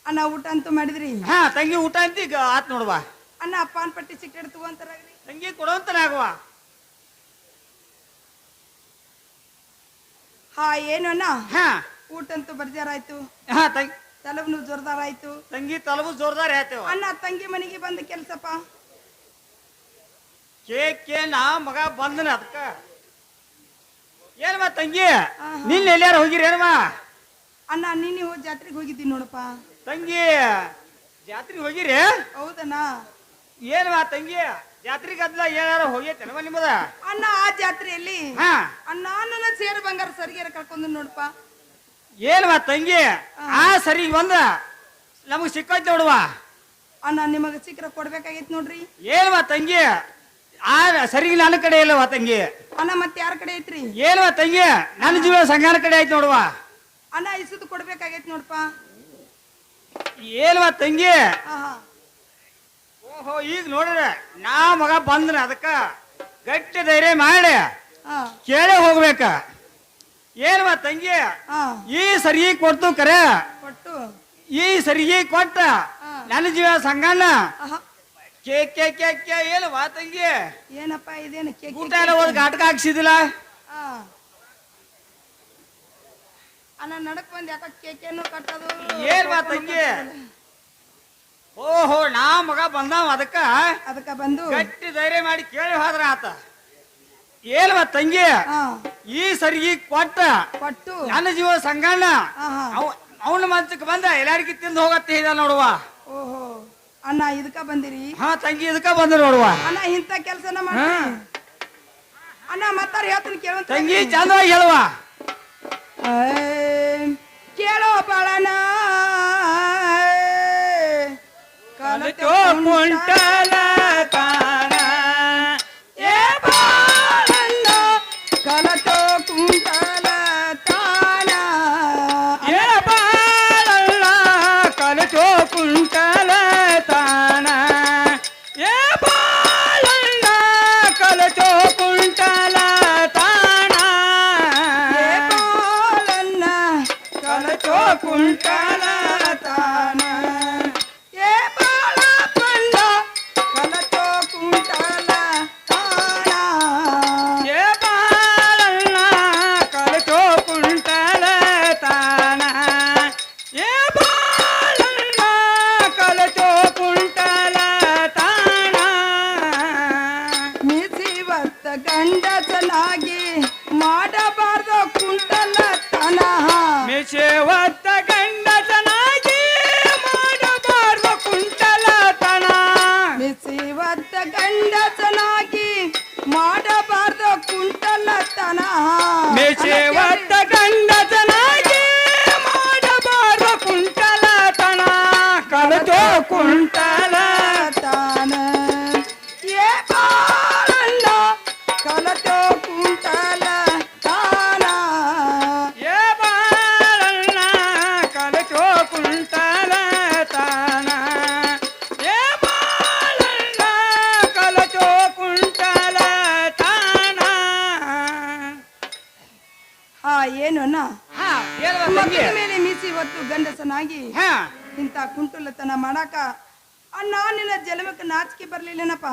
ಅಣ್ಣ ಊಟ ಅಂತೂ ಮಾಡಿದ್ರಿ ತಂಗಿ ಊಟ ಅಂತ ಈಗ ಆತ್ ನೋಡುವ ಅಣ್ಣ ಪಾನ್ ಪಟ್ಟಿ ಸಿಕ್ಕೆಡ್ ತಗೋಂತಾರಾಗ್ರಿ ತಂಗಿ ಕೊಡುವಂತನಾಗುವ ಹಾ ಏನು ಅಣ್ಣ ಊಟ ಅಂತೂ ಬರ್ಜಾರಾಯ್ತು ತಂಗಿ ತಲಬ್ನು ಜೋರ್ದಾರ ಆಯ್ತು ತಂಗಿ ತಲಬು ಜೋರ್ದಾರ್ ಹೇಳ್ತೇವ ಅಣ್ಣ ತಂಗಿ ಮನೆಗೆ ಬಂದ ಕೆಲ್ಸಪ್ಪ ಕೇಕೆ ನಾ ಮಗ ಬಂದನ ಅದಕ್ಕ ಏನಮ್ಮ ತಂಗಿ ನಿನ್ನ ಎಲ್ಲಾರ ಹೋಗಿರಿ ಏನಮ್ಮ ಅಣ್ಣ ನೀನು ಜಾತ್ರೆಗೆ ಹೋಗಿದ್ದೀನಿ ನೋಡಪ್ಪ ತಂಗಿ ಜಾತ್ರೆಗೆ ಹೋಗಿರಿ ಹೌದಣ್ಣ ಏನಮ್ಮ ತಂಗಿ ಜಾತ್ರೆಗೆ ಅದ್ಲ ಏನಾರ ಹೋಗೈತೇನಮ್ಮ ನಿಮ್ಮದ ಅಣ್ಣ ಆ ಜಾತ್ರೆಯಲ್ಲಿ ಅಣ್ಣ ನನ್ನ ಸೇರು ಬಂಗಾರ ಸರಿಗೆರ ಕರ್ಕೊಂಡು ನೋಡಪ್ಪ ಏನಮ್ಮ ತಂಗಿ ಆ ಸರಿ ಒಂದ ನಮಗ್ ಸಿಕ್ಕೈತಿ ನೋಡುವ ಅಣ್ಣ ನಿಮಗ ಸಿಕ್ಕರ ಕೊಡ್ಬೇಕಾಗೈತಿ ನೋಡ್ರಿ ಏನಮ್ಮ ತಂಗಿ ಆ ಸರಿಗೆ ನನ್ನ ಕಡೆ ಇಲ್ಲವ ತಂಗಿ. ಅಣ್ಣ ಮತ್ತೆ ಯಾರ ಕಡೆ ಐತ್ರಿ? ಏನ್ವ ತಂಗಿ, ನನ್ನ ಜೀವ ಸಂಗಾನ ಕಡೆ ಆಯ್ತು ನೋಡುವ. ಅಣ್ಣ ಇಸುದು ಕೊಡ್ಬೇಕಾಗೈತಿ ನೋಡಪ್ಪ. ಏನ್ವ ತಂಗಿ? ಆಹಾ ಓಹೋ, ಈಗ ನೋಡ್ರಿ ನಾ ಮಗ ಬಂದ್ರ ಅದಕ್ಕ ಗಟ್ಟಿ ಧೈರ್ಯ ಮಾಡಿ ಹಾ ಕೇಳೇ ಹೋಗ್ಬೇಕ. ಏನ್ವ ತಂಗಿ, ಹಾ ಈ ಸರಿಗೆ ಕೊಡ್ತು ಕರೆ, ಕೊಟ್ಟು ಈ ಸರಿಗೆ ಕೊಟ್ಟ ನನ್ನ ಜೀವ ಸಂಗಣ್ಣ ಆಹಾ ಕೇ ಕೇ ಕೇ ಕೇ ಏನ್ವಾ ತಂಗಿ? ಏನಪ್ಪ ಇದೇನು ಕೇಕ್ ಊಟ ಎಲ್ಲ ಹೋದ್ ಘಾಟಕ ಹಾಕ್ಸಿದಿಲ್ಲ. ಹಾ ಅಣ್ಣ ನಡಕ್ ಬಂದ್ ಯಾಕ ಕೇಕೇನು ಕಟ್ಟೋದು? ಏನ್ವಾ ತಂಗಿ? ಓಹೋ, ನಾ ಮಗ ಬಂದಾವ ಅದಕ್ಕ ಅದಕ್ಕ ಬಂದು ಗಟ್ಟಿ ಧೈರ್ಯ ಮಾಡಿ ಕೇಳಿ ಹೋದ್ರ ಆತ. ಏನ್ವಾ ತಂಗಿ, ಹಾ ಈ ಸರಿಗೆ ಕೊಟ್ಟ ಕೊಟ್ಟು ನನ್ನ ಜೀವ ಸಂಗಣ್ಣ ಆಹಾ ಅವನ ಮನ್ಸಕ್ಕೆ ಬಂದ ಎಲ್ಲಾರ್ಗಿ ತಿಂದು ಹೋಗತ್ತೆ ಇದ ನೋಡುವ. ಓಹೋ ಅಣ್ಣ ಇದಕ್ಕ ಬಂದಿರಿ? ಹಾ ತಂಗಿ, ಇದಕ್ಕ ಬಂದ ನೋಡುವ. ಅಣ್ಣ ಇಂಥ ಕೆಲಸನ ಮಾಡಿ ಅಣ್ಣ ಮತ್ತಾರ ಹೇಳ್ತೀನಿ ಕೇಳುವಂತ ತಂಗಿ ಚಂದವಾಗಿ ಹೇಳುವ. ಕೇಳೋ ಬಾಳನ ಕಲಿತೋ ಕುಂಟಲ ತಾನ, ಏ ಬಾಳಣ್ಣ ಕಲತೋ ಕುಂಟಲ ತಾನ. ಏ ಬಾಳಣ್ಣ ಕಲಿತೋ ಕುಂಟಲ ತಾನ, ಏ ಬಾಳಣ್ಣ ಕಲಿತೋ ಕುಂಟಲ ತಾನ, ಏ ಬಾಳಣ್ಣ ಕಲಿತೋ ಕುಂಟಲ ತಾನ. ಏ ಬಾಳಪ್ಪಣ್ಣ ಕಲತೋ ಕುಂಟಲ ತಾನ. ಏ ಬಾಳಣ್ಣ ಕಲಿತೋ ಕುಂಟಲ ತಾನ, ಏ ಬಾಳಣ್ಣ ಕಲಿತೋ ಕುಂಟಲ ತಾನ. ಮಿಸಿವತ್ತ ಗಂಡಸನಾಗಿ ಮಾಡಬಾರ್ದು ಕುಂಟಲ ತನ. ಮಿಸೇವತ್ತ ಗಂಡಸನಾಗಿ ಮಾಡಬಾರ್ದು ಕುಂಟಲ ತನ. ಮಿಸಿವತ್ತ ಗಂಡಸನಾಗಿ ಮಾಡಬಾರ್ದು ಕುಂಟಲ ತನ. ಮಿಸೇವತ್ತ ಗಂಡಸನಾಗಿ ಮಾಡಬಾರ್ದು ಕುಂಟಲ ತನ, ಕಲಿತೋ ಕುಂಟಲ ತಾನ. ಏ ಬಾಳಣ್ಣ ಕಲತೋ ಕುಂಟಲ ತಾನ. ಏ ಬಾಳಣ್ಣ ಕಲಿತೋ ಕುಂಟಲ ತಾನ, ಏ ಬಾಳಣ್ಣ ಕಲಿತೋ ಕುಂಟಲ ತಾನ. ಹಾ ಏನು ಅಣ್ಣ? ಹಾ, ಹೇಳುವ ತಂಗಿ. ಮಕ್ಕಳ ಮೇಲೆ ಮೀಸಿ ಹೊತ್ತು ಗಂಡಸನಾಗಿ ಹಾ, ಇಂಥ ಕುಂಟುಲತನ ಮಾಡಾಕ ಅಣ್ಣ ನಿನ್ನ ಜನ್ಮಕ್ಕೆ ನಾಚಿಕೆ ಬರ್ಲಿಲ್ಲನಪ್ಪ.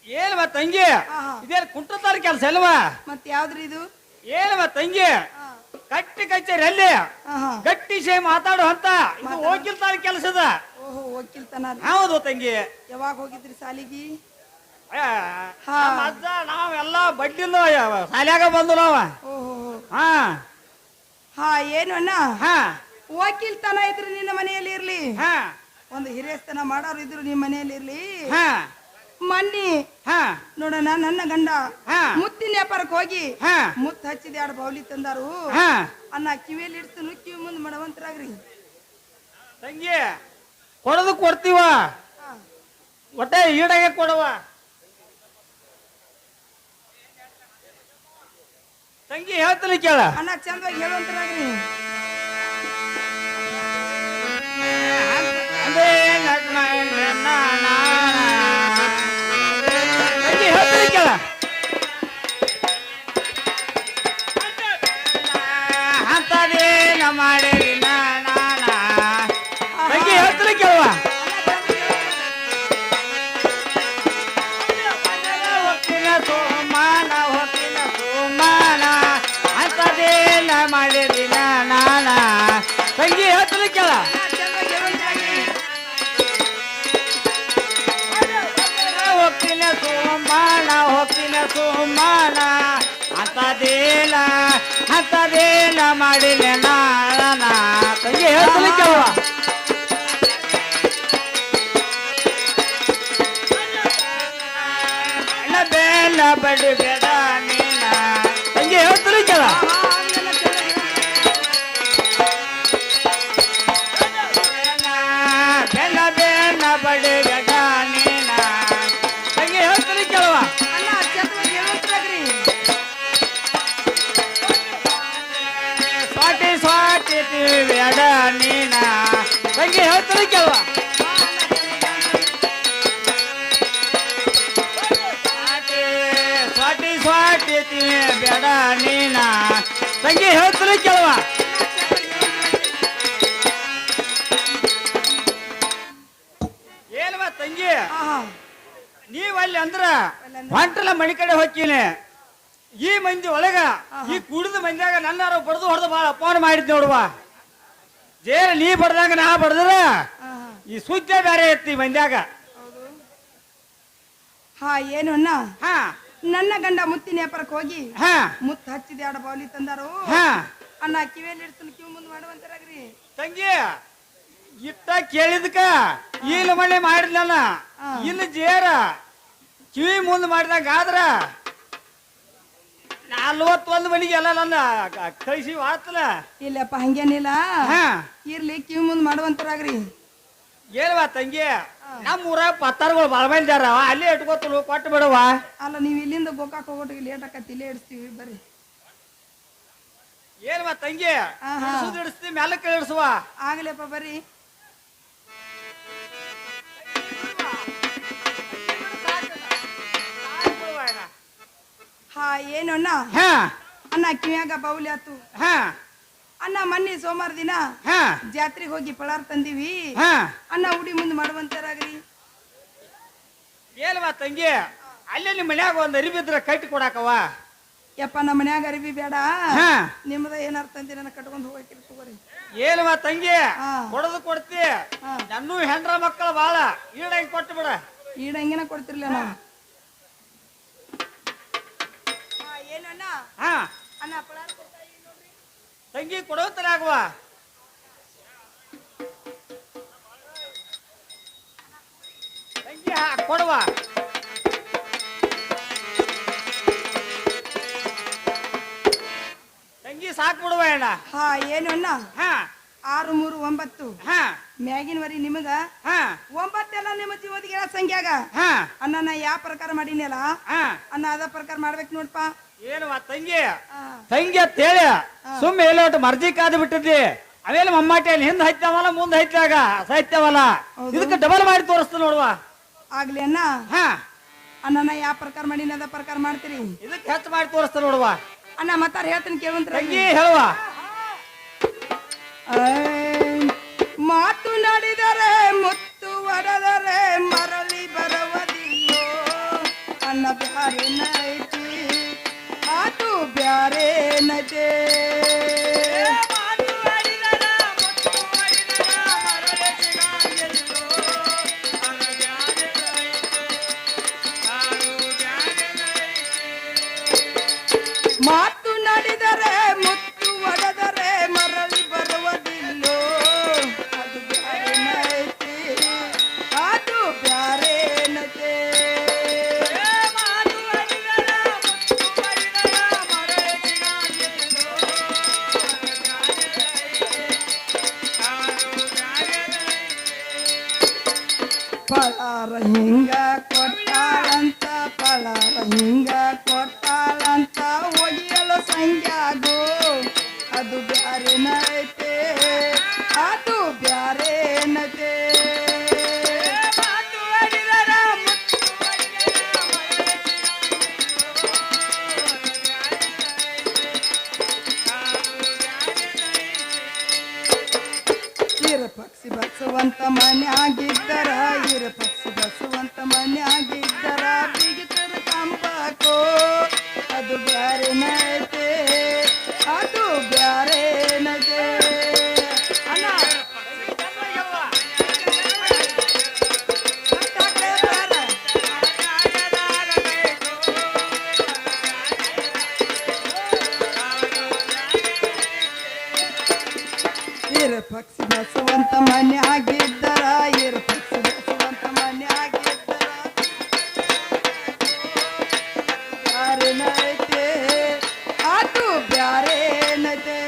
ಏನ್ವ ತಂಗಿ, ಆಹಾ. ಇದೇನು ಕುಂಟತಾರ ಕೆಲಸ ಅಲ್ವಾ? ಮತ್ ಯಾವ್ದ್ರಿ ಇದು? ಏನ್ವ ತಂಗಿ, ಹಾ. ಕಟ್ಟಿ ಕಚೇರಿ ಅಲ್ಲಿ ಆಹಾ. ಗಟ್ಟಿ ಶೇ ಮಾತಾಡು ಅಂತ ಇದು ಹೋಗಿಲ್ತಾರ ಕೆಲಸದ. ಓಹೋ ವಕೀಲ್ತನ ರೀ. ಹೌದು ತಂಗಿ. ಯಾವಾಗ ಹೋಗಿದ್ರಿ ಸಾಲಿಗಿ? ಆ, ಹಾ. ನಮ್ಮ ಅಜ್ಜ ನಾವೆಲ್ಲ ಬಡ್ಡಿಂದ ಶಾಲ್ಯಾಗ ಬಂದು ನಾವ. ಓಹೋ ಹಾ ಹಾ ಏನು ಅಣ್ಣ? ಹಾ ವಕೀಲ್ತನ ಇದ್ರು ನಿನ್ನ ಮನೆಯಲ್ಲಿ ಇರ್ಲಿ, ಹಾ ಒಂದು ಹಿರಿಯಸ್ತನ ಮಾಡೋರು ಇದ್ರು ನಿಮ್ಮ ಮನೆಯಲ್ಲಿ ಇರ್ಲಿ. ಹಾ ಮನ್ನಿ ಹಾ ನೋಡೋಣ ನನ್ನ ಗಂಡ ಹಾ. ಮುತ್ತಿನ ವ್ಯಾಪಾರಕ್ಕೆ ಹೋಗಿ ಹಾ ಮುತ್ತು ಹಚ್ಚಿದ ಎರಡು ಬೌಲಿ ತಂದಾರು. ಹಾ ಅನ್ನ ಕಿವಿಯಲ್ಲಿ ಇಡ್ತು ಕಿವಿ ಮುಂದೆ ಮಾಡವಂತರಾಗ್ರಿ. ತಂಗಿ, ಕೊಡೋದು ಕೊಡ್ತೀವ, ಹಾ. ಒಟ್ಟೆ ಈಡಾಗೆ ಕೊಡವ. ತಂಗಿ ಹೇಳ್ತೀನಿ ಕೇಳ. ಅಣ್ಣ ಚಂದವಾಗಿ ಹೇಳುವಂತರಾಗ್ರಿ. ತಂಗಿ ಹೇಳ್ತೀನಿ ಕೇಳ. ಅಂತದೇನ ಮಾಡಿರಿ ತಂಗಿ ಹೇಳ್ತೀನಿ ಕೇಳುವ. ಹೊಕ್ಕಿನ ಸೋಮಾನ ಹೊಕ್ಕಿನ ಸೋಮಾನ ಅಂತದೇನ ಮಾಡಿರಿ ತಂಗಿ ಹೇಳ್ತೀನಿ ಕೇಳ. ಚಂದವಾಗಿ ಹೇಳುವಂತರಾಗ್ರಿ. ಹೊಕ್ಕಿನ ಸೋಮಾನ ಹೊಕ್ಕಿನ ಸೋಮಾನ ಅಂತದೇನ ಮಾಡಿಲ್ಲ ನಾನ ತಂಗಿ ಹೇಳ್ತೀನಿ ಕೇಳುವ. ಬೆಲ್ಲ ಬಡಿ ಬೇಡ ನೀನ ತಂಗಿ ಹೇಳ್ತೀನಿ ಕೇಳ. ಬೆಲ್ಲ ಬೆಲ್ಲ ಬಡಿ ಬೇಡ ನೀನ ತಂಗಿ ಹೇಳ್ತೀನಿ ಕೇಳುವ. ಸ್ವಾಟಿ ಬೇಡ ನೀನ ತಂಗಿ ಹೇಳ್ತಾರೆ ಕೇಳುವ ಸ್ವಾಟಿ ಸ್ವಾಟಿ ಬೇಡ ನೀನ ತಂಗಿ ಹೇಳ್ತಾರೆ ಕೇಳುವ ಏಲ್ವಾ ತಂಗಿ ಆಹಾ ನೀವ್ ಅಲ್ಲಿ ಅಂದ್ರ ಹೊಂಟ್ರಲ್ಲ ಮನಿ ಕಡೆ ಹೋಗ್ತೀನಿ ಈ ಮಂದಿ ಒಳಗ ಈ ಕುಡಿದ ಮಂದಿಯಾಗ ನನ್ನಾರು ಬಡ್ದು ಹೊಡೆದು ಬಾಳ ಅಪಮಾನ ಮಾಡಿದ್ ನೋಡುವ ಜೇರ ನೀ ಬಡ್ದಂಗ ನಾ ಬಡ್ದ್ರ ಆಹಾ ಈ ಸುದ್ದಿ ಬೇರೆ ಐತಿ ಮಂದ್ಯಾಗ ಹೌದು ಹಾ ಏನು ಅಣ್ಣ ಹಾ ನನ್ನ ಗಂಡ ಮುತ್ತಿನ ವ್ಯಾಪಾರಕ್ಕೆ ಹೋಗಿ ಹಾ ಮುತ್ತು ಹಚ್ಚಿದ ಎರಡು ಬೌಲಿ ತಂದಾರು ಹಾ ಅಣ್ಣ ಕಿವಿಯಲ್ಲಿ ಇಡ್ತಾನೆ ಕಿವಿ ಮುಂದೆ ಮಾಡುವಂತಾರಾಗ್ರಿ ತಂಗಿ ಇಟ್ಟ ಕೇಳಿದ್ಕ ಇಲ್ಲಿ ಮನೆ ಮಾಡಿದ್ನಲ್ಲ ಇಲ್ಲಿ ಜೇರ ಕಿವಿ ಮುಂದ್ ಮಾಡಿದಂಗ ಆದ್ರ 41 ಮನಿಗೆ ಎಲ್ಲ ನನ್ನ ಕಳಿಸಿ ಆತಲ್ಲ ಇಲ್ಲಪ್ಪ ಹಂಗೇನಿಲ್ಲ ಹಾ ಇರ್ಲಿ ಕಿವಿ ಮುಂದೆ ಮಾಡುವಂತಾರಾಗ್ರಿ ಏನ್ವಾ ತಂಗಿ ನಮ್ಮ ಊರಾಗ ಪತ್ತಾರ್ಗಳು ಬಾಳ ಮಂದಿ ಅದಾವ ಅಲ್ಲೇ ಇಟ್ಕೋತಲು ಕೊಟ್ಟು ಬಿಡವ ಅಲ್ಲ ನೀವು ಇಲ್ಲಿಂದ ಗೋಕಾಕ್ ಹೋಗೋಟಿಗೆ ಲೇಟ್ ಆಕತಿ ಇಲ್ಲೇ ಇಡಿಸ್ತೀವಿ ಬರ್ರಿ ಏನ್ವಾ ತಂಗಿ ಆಹಾ. ಇಡಿಸ್ತೀವಿ ಮ್ಯಾಲಕ್ಕೆ ಇಳಿಸುವ ಆಗ್ಲಪ್ಪ ಬರ್ರಿ ಹಾ ಏನು ಅಣ್ಣ ಹಾ ಅಣ್ಣ ಕಿವಿಯಾಗ ಬೌಲಿ ಆತು ಹಾ ಅಣ್ಣ ಮೊನ್ನೆ ಸೋಮವಾರ ದಿನ ಹಾ ಜಾತ್ರೆಗೆ ಹೋಗಿ ಪಳಾರ್ ತಂದಿವಿ ಹಾ ಅಣ್ಣ ಉಡಿ ಮುಂದೆ ಮಾಡುವಂತಾರಾಗ್ರಿ ಏನ್ವಾ ತಂಗಿ ಅಲ್ಲೇ ನಿಮ್ಮ ಮನ್ಯಾಗ ಒಂದ್ ಅರಿಬಿದ್ರ ಕಟ್ಟಿ ಕೊಡಾಕವ ಯಪ್ಪ ನಮ್ಮ ಮನ್ಯಾಗ ಅರಿವಿ ಬೇಡ ಹಾ ನಿಮ್ಮದ ಏನಾರ ತಂದಿ ನನ್ನ ಕಟ್ಕೊಂಡು ಹೋಗಕ್ಕಿರಿ ತಗೋರಿ ಏನ್ವಾ ತಂಗಿ ಹಾ. ಕೊಡದು ಕೊಡ್ತಿ ಹಾ. ನನ್ನೂ ಹೆಂಡ್ರ ಮಕ್ಕಳು ಬಾಳ ಈಡ ಹಿಂಗ್ ಕೊಟ್ಟು ಬಿಡ ಈಡ ಹಂಗೇನ ಕೊಡ್ತಿರ್ಲ ನಾವು ಏನಣ್ಣ ಹಾ ಅಣ್ಣ ಪಳಾರ್ ಕೊಡ್ತಾ ಇದೀನಿ ನೋಡ್ರಿ ತಂಗಿ ಕೊಡೋತರ ಆಗುವ ತಂಗಿ ಕೊಡುವ ತಂಗಿ ಸಾಕ್ ಬಿಡುವ ಅಣ್ಣ ಹಾ ಏನು ಅಣ್ಣ ಹಾ 6 3 9 ಹಾ ಮ್ಯಾಗಿನ ವರಿ ನಿಮಗ ಹಾ 9 ಎಲ್ಲ ನಿಮ್ಮ ಜೀವದಿಗೆ ಸಂಖ್ಯಾಗ ಹಾ ಅಣ್ಣ ನಾ ಯಾವ ಪ್ರಕಾರ ಮಾಡೀನಲ್ಲ ಹಾ ಅಣ್ಣ ಅದ ಪ್ರಕಾರ ಮಾಡ್ಬೇಕು ನೋಡ್ಪ ಏನವ ತಂಗಿ ಹಾ ತಂಗಿ ಅಂತ ಹೇಳಿ ಸುಮ್ಮನೆ ಎಲ್ಲೋಟ್ ಮರ್ಜಿ ಕಾದು ಬಿಟ್ಟಿದ್ದಿ ಅವೇಲೆ ಮಮ್ಮಾಟಿ ಹಿಂದ್ ಹೈತಾವಲ್ಲ ಮುಂದ್ ಹೈತಾಗ ಸಾಹಿತ್ಯವಲ್ಲ ಹೌದು. ಇದಕ್ಕೆ ಡಬಲ್ ಮಾಡಿ ತೋರಿಸ್ತ ನೋಡುವ ಆಗ್ಲಿ ಅಣ್ಣ ಹಾ ಅಣ್ಣ ನಾ ಯಾವ ಪ್ರಕಾರ ಮಾಡೀನಿ ಅದ ಪ್ರಕಾರ ಮಾಡ್ತೀರಿ ಇದಕ್ಕೆ ಹೆಚ್ಚು ಮಾಡಿ ತೋರಿಸ್ತ ನೋಡುವ ಅಣ್ಣ ಮತ್ತಾರ ಹೇಳ್ತೀನಿ ಕೇಳುವಂತ್ರ ತಂಗಿ ಹೇಳುವ ಮಾತು ನಡೆದರೆ ಮುತ್ತು ಒಡೆದರೆ ಮರಳಿ ಬರುವುದಿಲ್ಲೋ ಅನ್ನ ಬ್ಯಾರೆ ನೈತಿ ಅದು ಬ್ಯಾರೆ ನಜೆ ಮಾತು ನಡೆದರೆ ಮುತ್ತು ಒಡೆದರೆ ಮರಳಿ ಬರುವುದಿಲ್ಲೋ ಅದು ಬ್ಯಾರೆ ನೈತಿ ಅದು ಬ್ಯಾರೆ ನಜೆ ಪಳಾರ ಹಿಂಗ ಕೊಟ್ಟಾಳಂತ ಪಳಾರ ಹಿಂಗ ಕೊಟ್ಟಾಳಂತ ಒಗಿಯಲು ಸಂಗ್ಯಾಗೋ ಅದು ಬ್ಯಾರೆ ನೈತೆ ಅದು ಬ್ಯಾರೆ ನಜೆ ಇರ ಪಕ್ಷಿ ಬಸವಂತ ಮನ್ಯಾಗಿದ್ದರ ಇರ ಪಕ್ಷಿ ಬಸವಂತ ಮನ್ಯಾಗಿದ್ದರ ಬಿಗಿತರ ಕಂಬಕೋ ಅದು ಬ್ಯಾರೆ ನೈತೆ ಅದು ಬ್ಯಾರೆ ನಜೆ ಅಣ್ಣ ಇರ ಪಕ್ಷಿ ಬಸವಂತ ಮನ್ಯಾಗಿದ್ದರ ಇರ ಪಕ್ಷಿ ಬಸವಂತ ಮನ್ಯಾಗಿದ್ದರ ಬ್ಯಾರೆ ನೈತೆ ಅದು ಬ್ಯಾರೆ ನಜೆ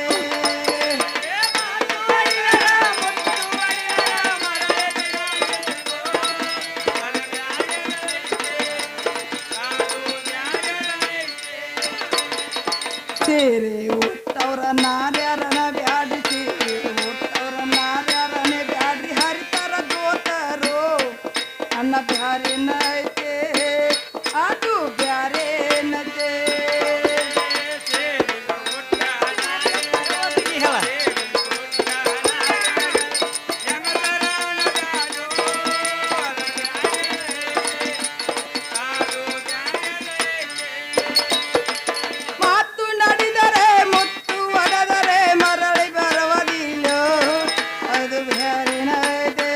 ಸೇರೆ ಉಟ್ಟವ್ರ ನಾರ್ಯಾರನ ಬ್ಯಾಡಿ ಸೇರೆ ಹುಟ್ಟವ್ರನ್ನ ಬ್ಯಾರನೆ ಬ್ಯಾಡ್ರಿ ಹರಿತಾರ ದೋತರು ಅನ್ನ ಬ್ಯಾರೇನೈತೆ ಅದು ಬ್ಯಾರೇನತೆ ಮಾತು ನಡೆದರೆ ಮುತ್ತು ಒಡೆದರೆ ಮರಳಿ ಬರುವುದಿಲ್ಲೋ ಅದು ಬ್ಯಾರೇನತೆ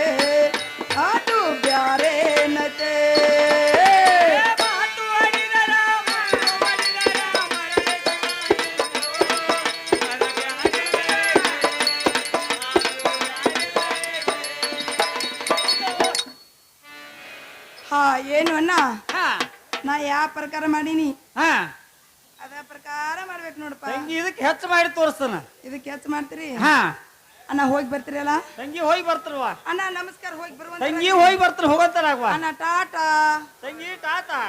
ಅದು ಬ್ಯಾರೇನತೆ ಹಾ ಏನು ಅಣ್ಣ ಹಾ ನಾ ಯಾವ ಪ್ರಕಾರ ಮಾಡೀನಿ ಹಾ ಅದ ಪ್ರಕಾರ ಮಾಡ್ಬೇಕು ನೋಡಪ್ಪ ತಂಗಿ ಇದಕ್ಕೆ ಹೆಚ್ಚು ಮಾಡಿ ತೋರಿಸ್ತಾನ ಇದಕ್ಕೆ ಹೆಚ್ಚು ಮಾಡ್ತೀರಿ ಹಾ ಅಣ್ಣ ಹೋಗಿ ಬರ್ತೀರಲ್ಲ ತಂಗಿ ಹೋಗಿ ಬರ್ತಾರವ್ವ ಅಣ್ಣ ನಮಸ್ಕಾರ ಹೋಗಿ ಬರುವಂತ ತಂಗಿ ಹೋಗಿ ಬರ್ತಾರ ಹೋಗಂತಾರಾಗ್ವ ಅಣ್ಣ ಟಾಟಾ ತಂಗಿ ಟಾಟಾ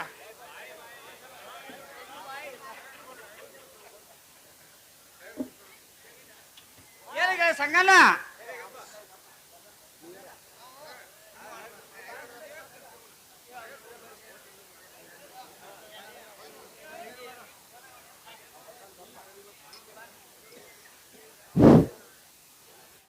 ಏನಿಗೆ ಸಂಗಣ್ಣ